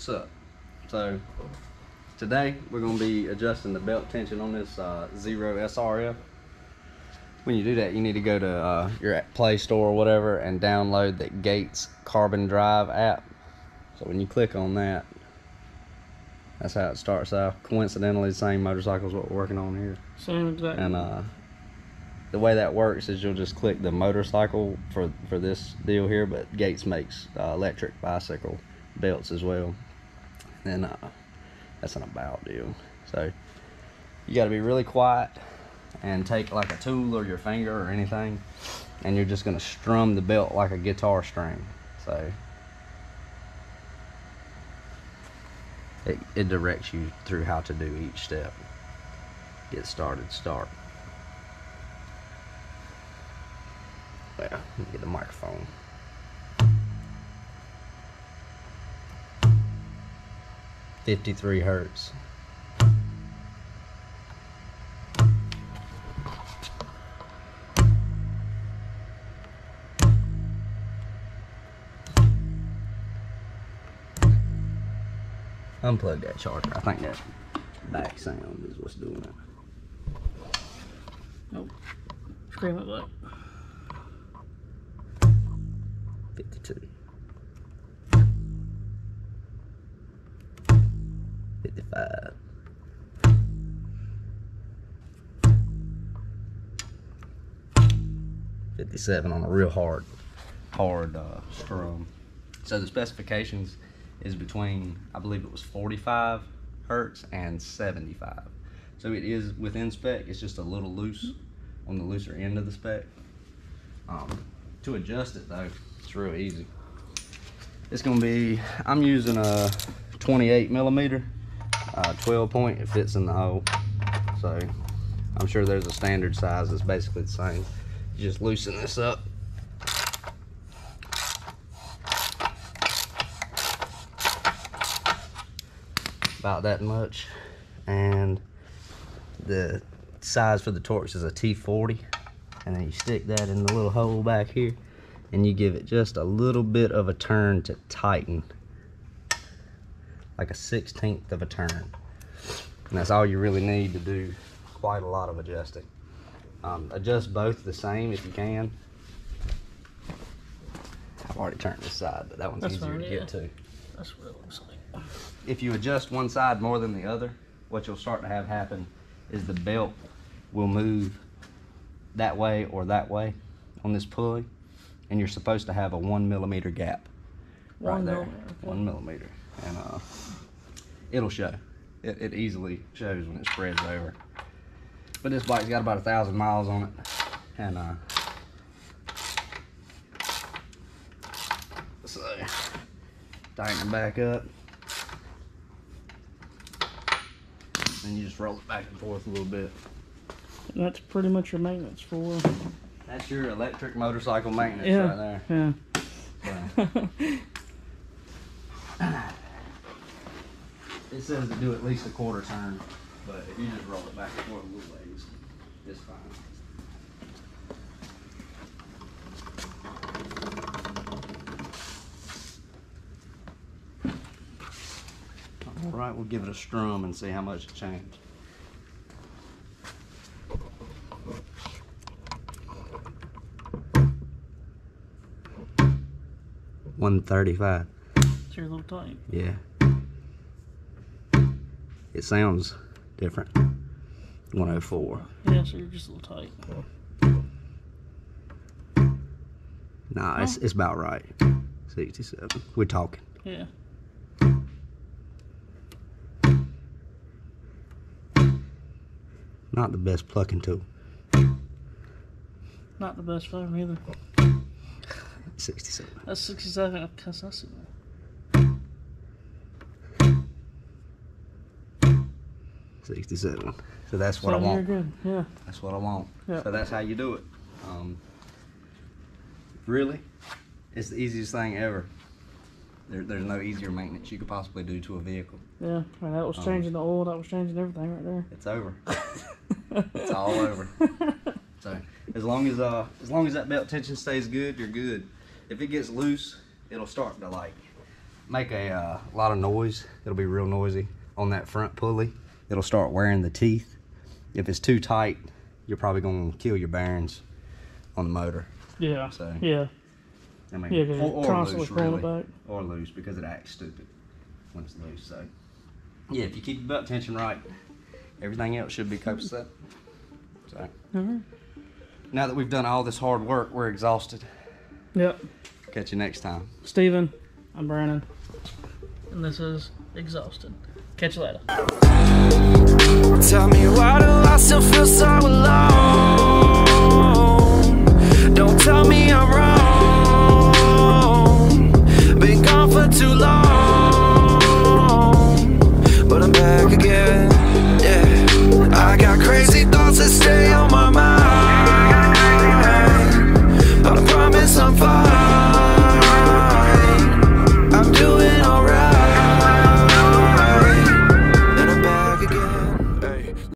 What's up? So today we're going to be adjusting the belt tension on this Zero SRF. When you do that, you need to go to your Play Store or whatever and download the Gates Carbon Drive app. So when you click on that, that's how it starts out. Coincidentally, the same motorcycle as what we're working on here. Same exactly. And the way that works is you'll just click the motorcycle for this deal here, but Gates makes electric bicycle belts as well. And that's an about deal. So you got to be really quiet and take like a tool or your finger or anything, and you're just going to strum the belt like a guitar string. So it directs you through how to do each step. Get started, start. Well, let me get the microphone. .53 hertz. Unplug that charger. I think that back sound is what's doing it. Nope. Scream it back. 52. 55. 57 on a real hard strum. So the specifications is between, I believe it was 45 hertz and 75. So it is within spec. It's just a little loose on the looser end of the spec. To adjust it though, it's real easy. It's gonna be, I'm using a 28 millimeter 12 point. It fits in the hole. So I'm sure there's a standard size that's basically the same. You just loosen this up. About that much. And the size for the Torx is a T40. And then you stick that in the little hole back here, and you give it just a little bit of a turn to tighten, like a 1/16 of a turn. And that's all you really need to do quite a lot of adjusting. Adjust both the same if you can. I've already turned this side, but that one's easier to get to. That's what it looks like. If you adjust one side more than the other, what you'll start to have happen is the belt will move that way or that way on this pulley, and you're supposed to have a 1 millimeter gap right there. Okay. 1 millimeter, and it'll show. It easily shows when it spreads over. But this bike's got about 1,000 miles on it, and so tighten it back up, and you just roll it back and forth a little bit. And that's pretty much your maintenance for. That's your electric motorcycle maintenance right there. Yeah. It says to do at least a quarter turn, but if you just roll it back and forth a little ways, it's fine. All right, we'll give it a strum and see how much it changed. $135. So you're a little tight. Yeah. It sounds different. 104. Yeah, so you're just a little tight. Nah, it's about right. 67. We're talking. Yeah. Not the best plucking tool. Not the best phone either. 67. That's 67. Because that's it. 67. So that's what I want. You're good. Yeah. That's what I want. Yeah. So that's how you do it. Really, it's the easiest thing ever. There's no easier maintenance you could possibly do to a vehicle. Yeah, and that was changing the oil. That was changing everything right there. It's over. It's all over. So as long as that belt tension stays good, you're good. If it gets loose, it'll start to like make a lot of noise. It'll be real noisy on that front pulley. It'll start wearing the teeth. If it's too tight, you're probably going to kill your bearings on the motor. Yeah. So, yeah. I mean, Yeah, because you're constantly loose, pulling really. it back. Or loose, because it acts stupid when it's loose. So, yeah, if you keep your belt tension right, everything else should be copacetic. So, now that we've done all this hard work, we're exhausted. Yep. Catch you next time. Steven, I'm Brandon, and this is Xhausted. Catch you later. Tell me, why do I still feel so alone? Don't tell me I'm wrong.